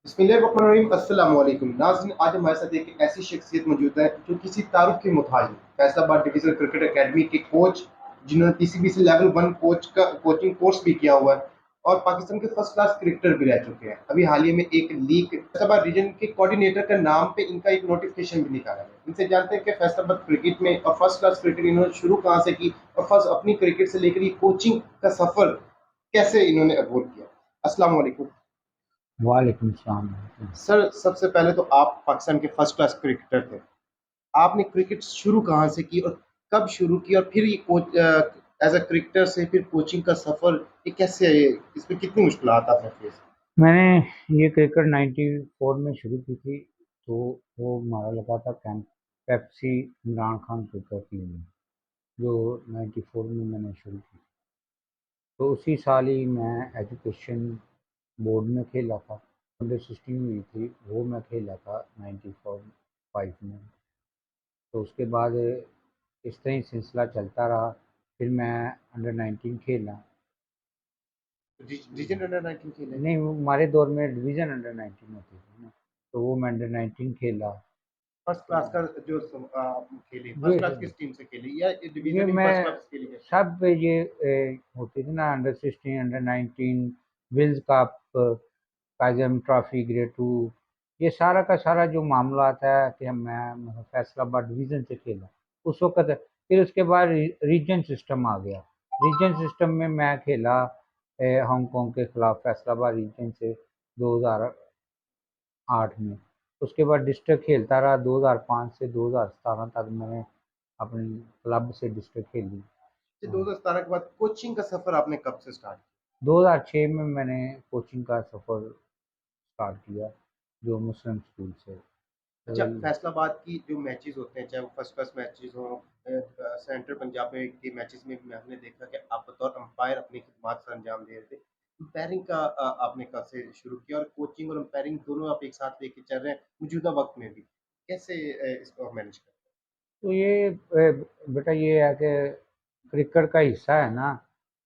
बिस्मिल्लाहिर्रहमानिर्रहीम। अस्सलाम वालेकुम नाज़रीन, आज हमारे साथ एक ऐसी शख्सियत मौजूद है जो किसी तारुफ के मुताज है। फैसलाबाद डिवीजनल क्रिकेट एकेडमी के कोच, जिन्होंने पीसीबी से लेवल 1 कोच का कोचिंग कोर्स भी किया हुआ है और पाकिस्तान के फर्स्ट क्लास क्रिकेटर भी रह चुके हैं। अभी हाल ही में एक लीग फैसलाबाद रीजन के कोऑर्डिनेटर का नाम पे इनका एक नोटिफिकेशन भी निकाला है। इनसे जानते हैं कि फैसलाबाद क्रिकेट में और फर्स्ट क्लास क्रिकेट इन्होंने शुरू कहाँ से की और फर्स्ट अपनी क्रिकेट से लेकर कोचिंग का सफर कैसे इन्होंने अबूर किया। अस्सलाम वालेकुम वालेकुम सलाम। सर। सबसे पहले तो आप पाकिस्तान के फर्स्ट क्लास क्रिकेटर थे। आपने क्रिकेट शुरू कहाँ से की और कब शुरू की और फिर ये कोच एज अ क्रिकेटर से फिर कोचिंग का सफर ये कैसे है, इसमें कितनी मुश्किलात आपने फेस। मैंने ये क्रिकेट 94 में शुरू की थी। तो वो हमारा लगा था camp Pepsi Imran Khan cricket team में, जो 94 में मैंने शुरू की। तो उसी साल ही मैं एजुकेशन बोर्ड में खेला था। अंडर 16 हुई थी, वो मैं खेला था 94 5 में। तो उसके बाद इस तरह ही सिलसिला चलता रहा। फिर मैं अंडर 19 खेला। रीजन अंडर 19 खेले। नहीं, वो हमारे दौर में डिवीज़न अंडर 19 होती थी ना, तो वो मैं अंडर 19 खेला। फर्स्ट क्लास का जो आपने खेली, ये फर्स्ट क्लास किस टीम से खेली या ये डिवीजन इन फर्स्ट मैं क्लास खेली कैसे। सब ये होती थी ना, under 16, under 19, Wills cup, काजम trophy grade two, ये सारा का सारा जो मामला आता है कि मैं मतलब फैसलाबाद डिवीज़न से खेला उस वक्त। फिर उसके बाद रीजन सिस्टम आ गया। रीजन सिस्टम में मैं खेला हांगकांग के खिलाफ फैसलाबाद रीजन से 2008 में। उसके बाद डिस्ट्रिक्ट खेलता रहा 2005 से 2017 तक मैंने अपनी क्लब से डिस्ट्रिक्ट खेली। 2017 के बाद कोचिंग का सफर आपने कब से स्टार्ट 2006 में मैंने कोचिंग का सफ़र स्टार्ट किया, जो मुस्लिम स्कूल से। तो अच्छा, फैसलाबाद की जो मैचेस होते हैं, चाहे वो फर्स्ट क्लास मैचेस हों, सेंट्रल पंजाब में के मैचेस में भी हमने देखा कि आप बतौर अंपायर अपनी खिदमात से अंजाम दे रहे थे। अंपायरिंग का आपने कब से शुरू किया और कोचिंग और अंपायरिंग दोनों आप एक साथ लेके चल रहे हैं मौजूदा वक्त में भी, कैसे इसको मैनेज करते ये बेटा ये है कि क्रिकेट का हिस्सा है ना,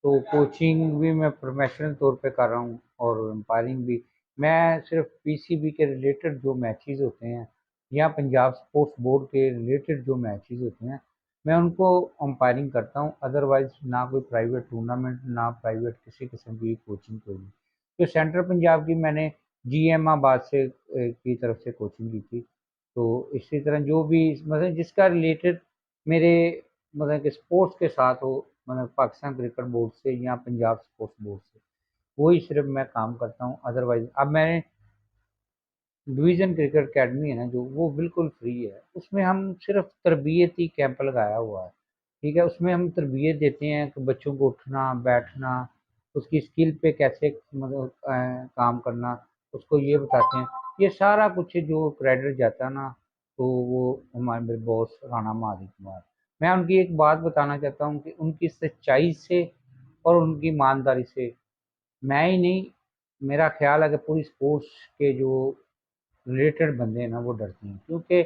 तो कोचिंग भी मैं प्रोफेशनल तौर पे कर रहा हूँ और एम्पायरिंग भी। मैं सिर्फ पीसीबी के रिलेटेड जो मैचेस होते हैं या पंजाब स्पोर्ट्स बोर्ड के रिलेटेड जो मैचेस होते हैं, मैं उनको अंपायरिंग करता हूँ। अदरवाइज ना कोई प्राइवेट टूर्नामेंट, ना प्राइवेट किसी किस्म की कोचिंग कोई नहीं। तो सेंट्रल पंजाब की मैंने जीएमाबाद से की तरफ से कोचिंग की थी। तो इसी तरह जो भी मतलब जिसका रिलेटेड मेरे मतलब कि स्पोर्ट्स के साथ हो, मतलब पाकिस्तान क्रिकेट बोर्ड से या पंजाब स्पोर्ट्स बोर्ड से, वही सिर्फ मैं काम करता हूँ। अदरवाइज अब मैंने डिवीज़न क्रिकेट अकेडमी है ना, जो वो बिल्कुल फ्री है। उसमें हम सिर्फ तरबियती कैंप लगाया हुआ है। ठीक है, उसमें हम तरबियत देते हैं कि बच्चों को उठना बैठना, उसकी स्किल पे कैसे मतलब काम करना, उसको ये बताते हैं। ये सारा कुछ जो क्रेडिट जाता है ना, तो वो हमारे मेरे बॉस राणा महादी कुमार। मैं उनकी एक बात बताना चाहता हूँ कि उनकी सच्चाई से और उनकी ईमानदारी से मैं ही नहीं, मेरा ख्याल है कि पूरी स्पोर्ट्स के जो रिलेटेड बंदे हैं ना, वो डरते हैं। क्योंकि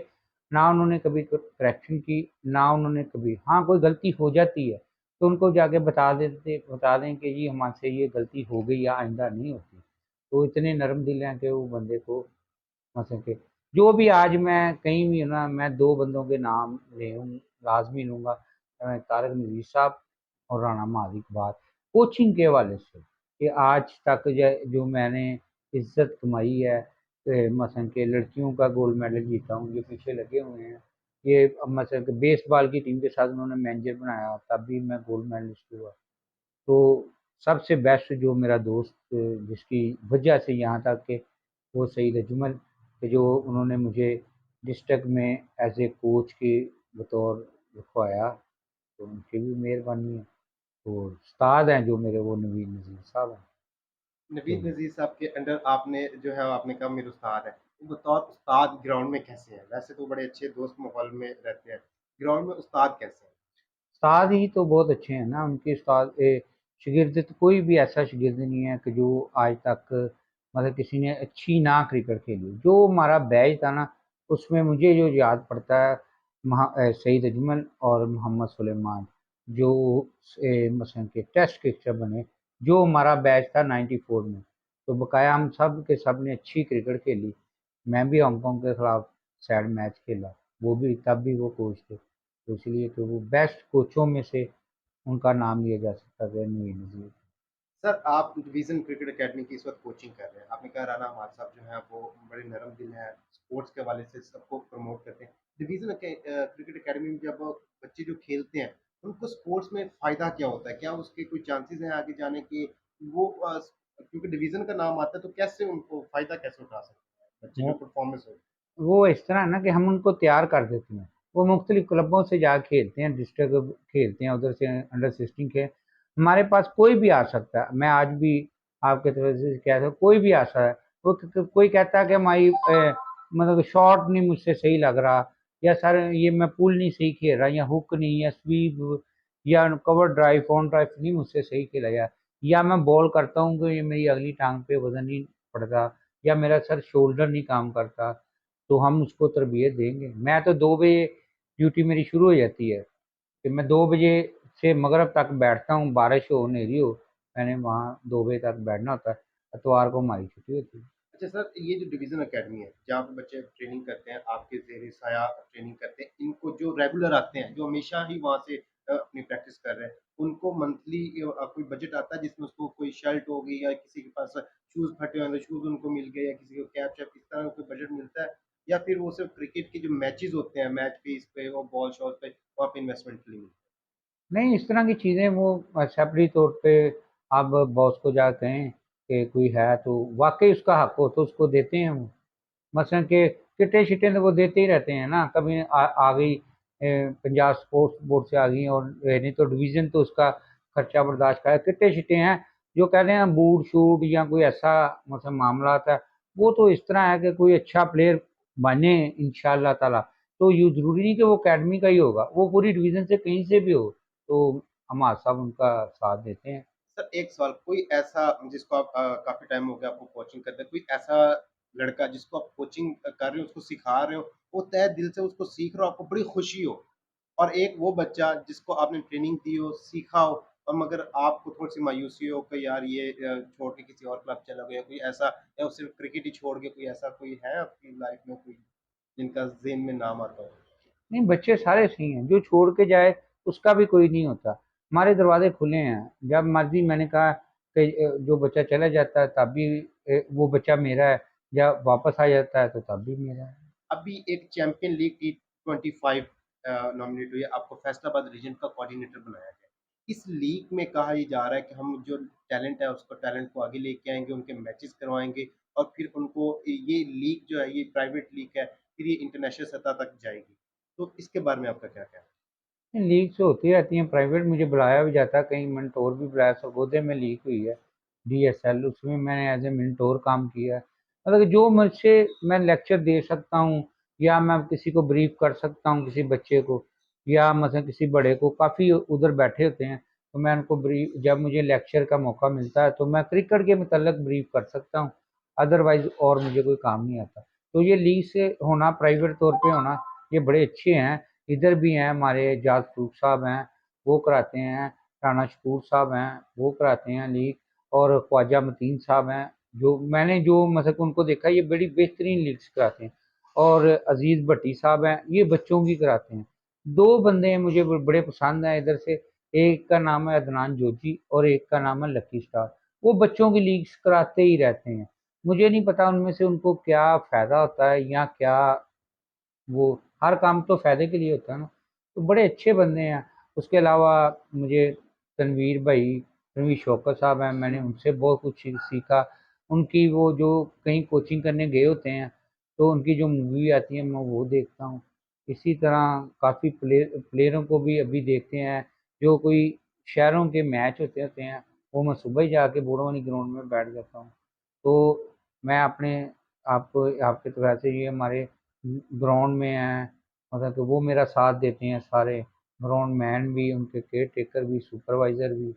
ना उन्होंने कभी करेक्शन की, ना उन्होंने कभी, हाँ कोई गलती हो जाती है तो उनको जाके बता दें कि जी हमसे ये गलती हो गई या आइंदा नहीं होती। तो इतने नरम दिल हैं कि वो बंदे को मतलब कि जो भी आज मैं कहीं भी हूँ ना, मैं दो बंदों के नाम लाजमी लूँगा। तारक नज़ीर साहब और राणा महादी की बात कोचिंग के हवाले से, कि आज तक जो मैंने इज्जत कमाई है, मसलन के लड़कियों का गोल्ड मेडल जीता हूँ, ये पीछे लगे हुए हैं। ये अब मसलन के बेसबॉल की टीम के साथ उन्होंने मैनेजर बनाया, तब भी मैं गोल्ड मेडलिस्ट हुआ। तो सबसे बेस्ट जो मेरा दोस्त जिसकी वजह से यहाँ तक के वो सईद अजमल, कि जो उन्होंने मुझे डिस्ट्रिक्ट में एज ए कोच के बतौर रखवाया, तो उनकी भी मेहरबानी है। और उस्ताद हैं जो मेरे, वो नवीद नज़ीर साहब हैं। हैं। तो नवीद नजीर साहब के अंडर आपने जो है आपने कहा मेरे उस्ताद है, तो बतौर उस्ताद ग्राउंड में कैसे हैं? वैसे तो बड़े अच्छे दोस्त माहौल में रहते हैं, ग्राउंड में उस्ताद कैसे हैं? उस्ताद ही तो बहुत अच्छे हैं ना उनके उस्ताद। शागिर्द तो कोई भी ऐसा शागिर्द नहीं है कि जो आज तक मतलब किसी ने अच्छी ना क्रिकेट खेली। जो हमारा बैच था ना, उसमें मुझे जो याद पड़ता है सईद अजमल और मोहम्मद सुलेमान, जो मसलन के टेस्ट क्रिकेटर बने, जो हमारा बैच था 94 में। तो बकाया हम सब के सब ने अच्छी क्रिकेट खेली। मैं भी हांगकांग के खिलाफ सैड मैच खेला, वो भी तब भी वो कोच थे, तो इसलिए तो वो बेस्ट कोचों में से उनका नाम लिया जा सकता है नवीन नजीर। सर आप डिवीज़न क्रिकेट अकेडमी की इस वक़्त कोचिंग कर रहे हैं। आपने कहा राना हमाद साहब जो हैं वो बड़े नरम दिल हैं, स्पोर्ट्स के हवाले से सबको प्रमोट करते हैं। डिवीज़न क्रिकेट अकेडमी में जब बच्चे जो खेलते हैं, उनको स्पोर्ट्स में फ़ायदा क्या होता है? क्या उसके कोई चांसेज़ हैं आगे जाने के? वो क्योंकि डिवीज़न का नाम आता है तो कैसे उनको फ़ायदा कैसे उठा सकते हैं बच्चे जो वो परफ़ॉर्मेंस हो? वो इस तरह है ना कि हम उनको तैयार कर देते हैं, वो मुख्तलिफ क्लबों से जा खेलते हैं, डिस्ट्रिक्ट खेलते हैं, उधर से अंडर 16 के हमारे पास कोई भी आ सकता है। मैं आज भी आपके तरफ से कह रहा हूँ, कोई भी आ सकता है। वो कोई कहता है कि हमारी मतलब शॉट नहीं मुझसे सही लग रहा, या सर ये मैं पुल नहीं सही खेल रहा, या हुक नहीं, या स्वीप, या कवर ड्राइव ऑन ड्राइव नहीं मुझसे सही खेला गया, या मैं बॉल करता हूँ कि ये मेरी अगली टांग पे वजन नहीं पड़ता, या मेरा सर शोल्डर नहीं काम करता, तो हम उसको तरबियत देंगे। मैं तो 2 बजे ड्यूटी मेरी शुरू हो जाती है कि मैं 2 बजे से मगरब तक बैठता हूँ, बारिश हो अंधेरी हो, मैंने वहाँ 2 बजे तक बैठना होता है। इतवार को हमारी छुट्टी होती है। अच्छा सर, ये जो डिवीज़न अकेडमी है, जहाँ पे बच्चे ट्रेनिंग करते हैं, आपके ज़ेर साया ट्रेनिंग करते हैं, इनको जो रेगुलर आते हैं, जो हमेशा ही वहाँ से अपनी प्रैक्टिस कर रहे हैं, उनको मंथली कोई बजट आता है जिसमें उसको कोई शर्ट होगी या किसी के पास शूज़ फटे हुए हैं, तो शूज़ उनको मिल गए या किसी को कैप-शैप इस तरह का कोई बजट मिलता है? या फिर वो सिर्फ़ क्रिकेट के जो मैचेज़ होते हैं, मैच फीस पे और बॉल-शॉल पे, वहाँ पे इन्वेस्टमेंट के लिए मिलता है? नहीं, इस तरह की चीज़ें वो सेपरेटरी तौर पे आप बॉस को जा कहें कि कोई है तो वाक़ई उसका हक हो तो उसको देते हैं वो। मसलन कि किटें-शिटें तो वो देते ही रहते हैं ना, कभी आ गई पंजाब स्पोर्ट्स बोर्ड से आ गई, और नहीं तो डिवीज़न तो उसका खर्चा बर्दाश्त करे। किटें-शिटें हैं जो कहते हैं बूट-शूट या कोई ऐसा मतलब मामलात है, वो तो इस तरह है कि कोई अच्छा प्लेयर बने इंशाअल्लाह ताला, तो ये ज़रूरी नहीं कि वो अकेडमी का ही होगा, वो पूरी डिवीज़न से कहीं से भी हो, तो हमाद साहब उनका साथ देते हैं। सर एक सवाल, कोई ऐसा जिसको आप काफ़ी टाइम हो गया आपको कोचिंग करते हैं, कोई ऐसा लड़का जिसको आप कोचिंग कर रहे हो, उसको सिखा रहे हो, वो तहे दिल से उसको सीख रहे हो, आपको बड़ी खुशी हो, और एक वो बच्चा जिसको आपने ट्रेनिंग दी हो, सीखा हो, और मगर आपको थोड़ी-सी मायूसी हो कि यार ये छोड़ के किसी और क्लब चला गया, कोई ऐसा, या वो सिर्फ़ क्रिकेट ही छोड़ के कोई ऐसा कोई है आपकी लाइफ़ में कोई, जिनका ज़हन में नाम आता हो? नहीं, बच्चे सारे सही हैं, जो छोड़ के जाए उसका भी कोई नहीं होता। हमारे दरवाजे खुले हैं, जब मर्जी मैंने कहा कि जो बच्चा चला जाता है तब भी वो बच्चा मेरा है, जब वापस आ जाता है तो तब भी मेरा है। अभी एक चैंपियन लीग T25 नॉमिनेट हुई है, आपको फैसलाबाद रीजन का कोऑर्डिनेटर बनाया गया है। इस लीग में कहा ये जा रहा है कि हम जो टैलेंट है उसको टैलेंट को आगे लेके आएँगे, उनके मैचेस करवाएँगे, और फिर उनको ये लीग जो है ये प्राइवेट लीग है, फिर ये इंटरनेशनल सतह तक जाएगी। तो इसके बारे में आपका क्या कहना है? लीग से होती रहती हैं, प्राइवेट मुझे बुलाया भी जाता है, कहीं मेंटोर भी बुलाया, सरगोधे में लीग हुई है DSL, उसमें मैंने एज ए मेंटोर काम किया है। मतलब कि जो मुझसे मैं लेक्चर दे सकता हूँ, या मैं किसी को ब्रीफ कर सकता हूँ किसी बच्चे को, या मतलब किसी बड़े को, काफ़ी उधर बैठे होते हैं, तो मैं उनको ब्रीफ, जब मुझे लेक्चर का मौका मिलता है तो मैं क्रिकेट के मतलब ब्रीफ कर सकता हूँ, अदरवाइज और मुझे कोई काम नहीं आता। तो ये लीग से होना, प्राइवेट तौर पे होना, ये बड़े अच्छे हैं। इधर भी हैं हमारे जाज फरूक साहब हैं, वो कराते हैं, राना शकूर साहब हैं, वो कराते हैं लीग, और ख्वाजा मतीन साहब हैं, जो मैंने जो मतलब उनको देखा, ये बड़ी बेहतरीन लीग्स कराते हैं। और अजीज़ भट्टी साहब हैं, ये बच्चों की कराते हैं। 2 बंदे हैं मुझे बड़े पसंद हैं इधर से, एक का नाम है अदनान जोजी और एक का नाम है लकी स्टार। वो बच्चों की लीग्स कराते ही रहते हैं। मुझे नहीं पता उनमें से उनको क्या फ़ायदा होता है, या क्या, वो हर काम तो फ़ायदे के लिए होता है ना, तो बड़े अच्छे बंदे हैं। उसके अलावा मुझे तनवीर भाई, तनवीर शौकत साहब हैं, मैंने उनसे बहुत कुछ सीखा। उनकी वो जो कहीं कोचिंग करने गए होते हैं, तो उनकी जो मूवी आती है मैं वो देखता हूँ। इसी तरह काफ़ी प्लेयरों को भी अभी देखते हैं, जो कोई शहरों के मैच होते होते हैं, वो मैं सुबह ही जाके बूढ़वानी ग्राउंड में बैठ जाता हूँ। तो मैं अपने आपको आपके तरह से ये हमारे ग्राउंड में हैं, मतलब कि वो मेरा साथ देते हैं सारे, ग्राउंड मैन भी, उनके केयर टेकर भी, सुपरवाइज़र भी,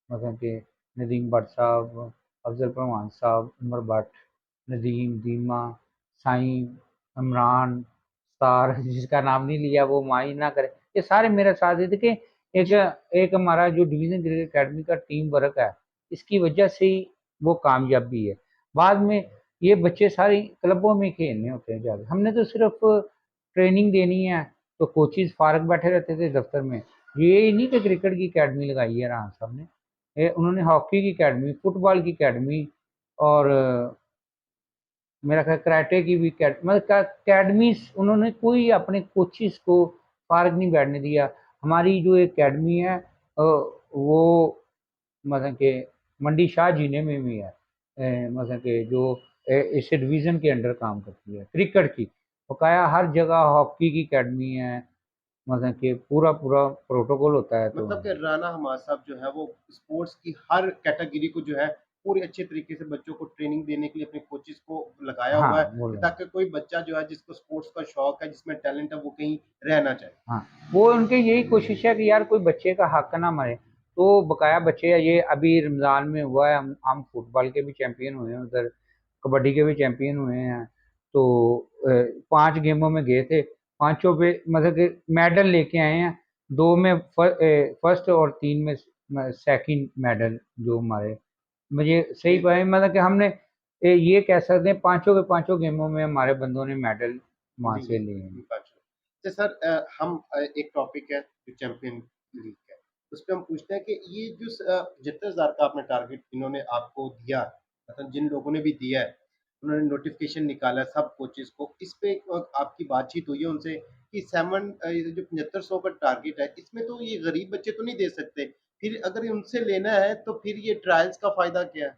मतलब कि नदीम भट्ट साहब, अफजल परवान साहब, उमर भट्ट, नदीम, दीमा, साईं, इमरान, स्टार जिसका नाम नहीं लिया वो माइंड ना करे, ये सारे मेरा साथ देते कि एक एक हमारा जो डिवीज़न क्रिकेट अकेडमी का टीम वर्क है, इसकी वजह से ही वो कामयाबी है। बाद में ये बच्चे सारी क्लबों में खेलने होते हैं ज़्यादा। हमने तो सिर्फ ट्रेनिंग देनी है, तो कोचेज़ फारग बैठे रहते थे दफ्तर में। ये ही नहीं कि क्रिकेट की अकेडमी लगाई है राना साहब ने, उन्होंने हॉकी की अकेडमी, फुटबॉल की अकेडमी और मेरा ख्याल कराटे की भी मतलब अकेडमीज, उन्होंने कोई अपने कोचिज को फारग नहीं बैठने दिया। हमारी जो एकेडमी है वो मतलब कि मंडी शाह जीने में भी है, मतलब कि जो इस डिवीज़न के अंडर काम करती है क्रिकेट की। बकाया हर जगह हॉकी की अकेडमी है, मतलब कि पूरा पूरा प्रोटोकॉल होता है। तो मतलब कि राना हमाद साहब जो है वो स्पोर्ट्स की हर कैटेगरी को जो है पूरे अच्छे तरीके से बच्चों को ट्रेनिंग देने के लिए अपने कोचेस को लगाया हाँ हुआ है बोल कि रहा हूँ। ताकि कोई बच्चा जो है जिसको स्पोर्ट्स का शौक है, जिसमें टैलेंट है, वो कहीं रह ना जाए। हाँ, वो उनकी यही कोशिश है कि यार कोई बच्चे का हक ना मरे। तो बकाया बच्चे, ये अभी रमज़ान में हुआ है, हम फुटबॉल के भी चैंपियन हुए हैं उधर, कबड्डी के भी चैंपियन हुए हैं। तो 5 गेमों में गए थे, पाँचों पे मतलब कि मेडल लेके आए हैं। 2 में फर्स्ट और 3 में सेकंड मेडल जो हमारे, मुझे सही जी, पाए मतलब कि हमने ये कह सकते हैं पाँचों के पाँचों गेमों में हमारे बंदों ने मेडल वहाँ लिए से लिए हैं। अच्छा सर, हम एक टॉपिक है जो चैंपियन लीग है, उस पे हम पूछते हैं कि ये जो 75,000 का आपने टारगेट इन्होंने आपको दिया, मतलब जिन लोगों ने भी दिया है, उन्होंने नोटिफिकेशन निकाला है सब कोचेस को, इस पे आपकी बातचीत हुई है उनसे कि ये जो 7500 का टारगेट है, इसमें तो ये गरीब बच्चे तो नहीं दे सकते, फिर अगर उनसे लेना है तो फिर ये ट्रायल्स का फायदा क्या है?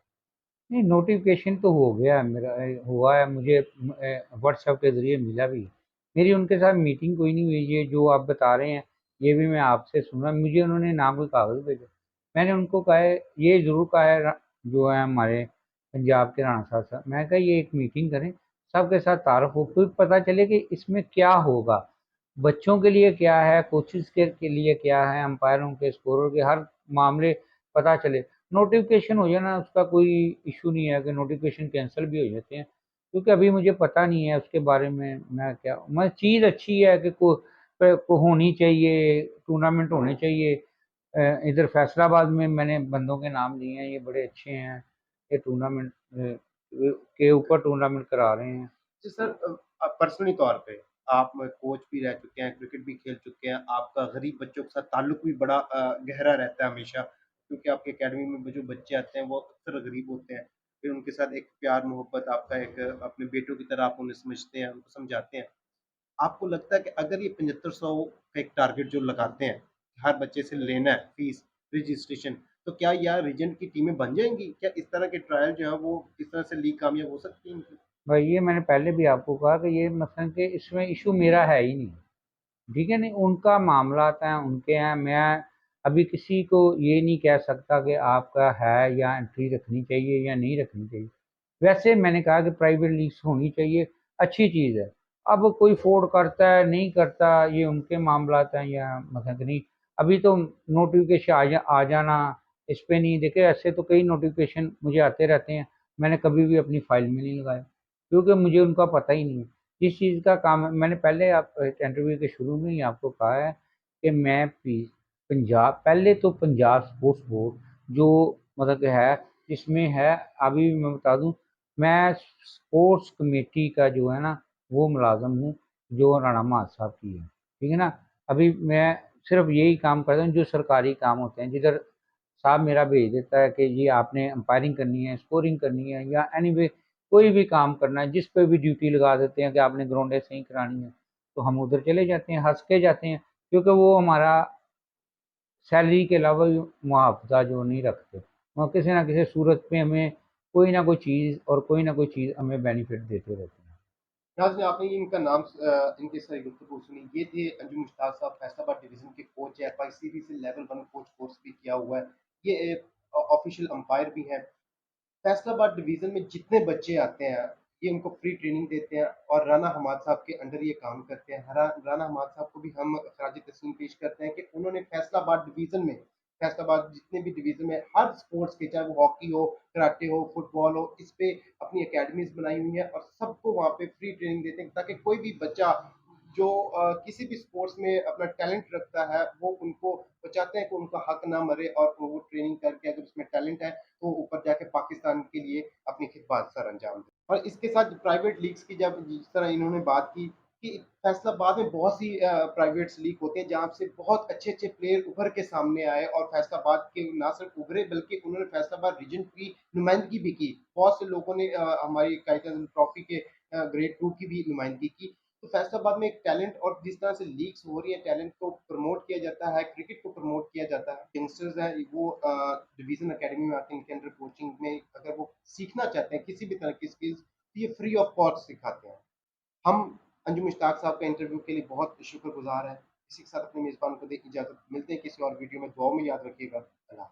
नहीं, नोटिफिकेशन तो हो गया है मेरा, हुआ है मुझे, व्हाट्सएप के ज़रिए मिला भी। मेरी उनके साथ मीटिंग कोई नहीं हुई, ये जो आप बता रहे हैं ये भी मैं आपसे सुना। मुझे उन्होंने ना कोई कागज़ भेजा। मैंने उनको कहा है, ये ज़रूर कहा है जो है हमारे पंजाब के राणा साहब, मैं कहा ये एक मीटिंग करें, सबके साथ तारुफ हो, फिर पता चले कि इसमें क्या होगा, बच्चों के लिए क्या है, कोचिज़ के लिए क्या है, अंपायरों के, स्कोरों के, हर मामले पता चले। नोटिफिकेशन हो जाना उसका कोई इशू नहीं है कि नोटिफिकेशन कैंसिल भी हो जाते हैं, क्योंकि अभी मुझे पता नहीं है उसके बारे में। मैं क्या, मैं चीज़ अच्छी है कि को होनी चाहिए, टूर्नामेंट होने चाहिए। इधर फैसलाबाद में मैंने बंदों के नाम लिए हैं, ये बड़े अच्छे हैं, ये टूर्नामेंट के ऊपर टूर्नामेंट करा रहे हैं। जी सर, पर्सनली तौर पे आप कोच भी रह चुके हैं, क्रिकेट भी खेल चुके हैं, आपका गरीब बच्चों के साथ ताल्लुक भी बड़ा गहरा रहता है हमेशा, क्योंकि आपकी अकेडमी में जो बच्चे आते हैं वो अक्सर गरीब होते हैं, फिर उनके साथ एक प्यार मोहब्बत आपका, एक अपने बेटों की तरह आप उन्हें समझते हैं, उनको समझाते हैं। आपको लगता है कि अगर ये 7500 का एक टारगेट जो लगाते हैं, हर बच्चे से लेना है फीस, रजिस्ट्रेशन, तो क्या यार रीजन की टीमें बन जाएंगी? क्या इस तरह के ट्रायल जो है वो इस तरह से लीग कामयाब हो सकती है इनकी? भाई ये मैंने पहले भी आपको कहा कि ये मसलन कि इसमें इशू मेरा है ही नहीं, ठीक है। नहीं, उनका मामला है, उनके हैं। मैं अभी किसी को ये नहीं कह सकता कि आपका है या एंट्री रखनी चाहिए या नहीं रखनी चाहिए। वैसे मैंने कहा कि प्राइवेट लीग्स होनी चाहिए, अच्छी चीज़ है। अब कोई फोर्ड करता है नहीं करता, ये उनके मामला हैं, या मतलब कि नहीं। अभी तो नोटिफिकेशन आ जाना इस पे नहीं, देखे ऐसे तो कई नोटिफिकेशन मुझे आते रहते हैं, मैंने कभी भी अपनी फाइल में नहीं लगाया, क्योंकि मुझे उनका पता ही नहीं है जिस चीज़ का काम है। मैंने पहले आप इंटरव्यू के शुरू में ही आपको कहा है कि मैं पंजाब, पहले तो पंजाब स्पोर्ट्स बोर्ड जो मतलब कि है, इसमें है, अभी भी मैं बता दूं, मैं स्पोर्ट्स कमेटी का जो है ना वो मुलाजम हूँ, जो राणा महाद साहब की है, ठीक है ना। अभी मैं सिर्फ यही काम करता हूँ जो सरकारी काम होते हैं, जिधर साहब मेरा भेज देता है कि जी आपने अंपायरिंग करनी है, स्कोरिंग करनी है, या एनीवे कोई भी काम करना है, जिस पे भी ड्यूटी लगा देते हैं कि आपने ग्राउंडें सही करानी है, तो हम उधर चले जाते हैं, हंस के जाते हैं, क्योंकि वो हमारा सैलरी के अलावा भी मुआवजा जो नहीं रखते, वो किसी ना किसी सूरत में हमें कोई ना कोई चीज़ और कोई ना कोई चीज़ हमें बेनिफिट देते रहते हैं। नाज़रीन, आपने ये इनका नाम इनके सारी गुफ्तगू सुनी, ये थे अंजुम मुश्ताक साहब, फैसलाबाद डिवीज़न के कोच है, एफआईसीबी से लेवल 1 कोच कोर्स भी किया हुआ है। ये ऑफिशियल अंपायर भी हैं। फैसलाबाद डिवीज़न में जितने बच्चे आते हैं, ये उनको फ्री ट्रेनिंग देते हैं और राना हमाद साहब के अंडर ये काम करते हैं। राना हमाद साहब को भी हम खराज तस्लीम पेश करते हैं कि उन्होंने फैसलाबाद डिवीज़न में, फैसलाबाद जितने भी डिवीज़न में हर स्पोर्ट्स के, चाहे वो हॉकी हो, कराटे हो, फुटबॉल हो, इस पे अपनी अकेडमीज़ बनाई हुई हैं और सबको वहाँ पे फ्री ट्रेनिंग देते हैं ताकि कोई भी बच्चा जो किसी भी स्पोर्ट्स में अपना टैलेंट रखता है वो उनको वो चाहते हैं कि उनका हक ना मरे और वो ट्रेनिंग करके अगर उसमें टैलेंट है तो ऊपर जाके पाकिस्तान के लिए अपनी खिदमत सर अंजाम दे। और इसके साथ प्राइवेट लीग्स की जब जिस तरह इन्होंने बात की कि फैसलाबाद में बहुत सी प्राइवेट लीग होते हैं जहाँ से बहुत अच्छे अच्छे प्लेयर उभर के सामने आए और फैसलाबाद के ना सिर्फ उभरे बल्कि उन्होंने फैसलाबाद रीजन की नुमाइंदगी भी की। बहुत से लोगों ने हमारी कायतन ट्रॉफी के ग्रेड टू की भी नुमाइंदगी की। तो फैसलाबाद में एक टैलेंट और जिस तरह से लीग्स हो रही है टैलेंट को प्रमोट किया जाता है, क्रिकेट को प्रमोट किया जाता है। यंगस्टर्स हैं वो डिवीजन अकेडमी में आते हैं, इनके अंडर कोचिंग में अगर वो सीखना चाहते हैं किसी भी तरह की स्किल्स तो ये फ्री ऑफ कॉस्ट सिखाते हैं। हम अंजुम इश्ताक साहब का इंटरव्यू के लिए बहुत शुक्रगुजार हैं। इसी के साथ अपने मेज़बान को दे इजाज़त, मिलते हैं किसी और वीडियो में, दुआओं में याद रखिएगा। अल्लाह।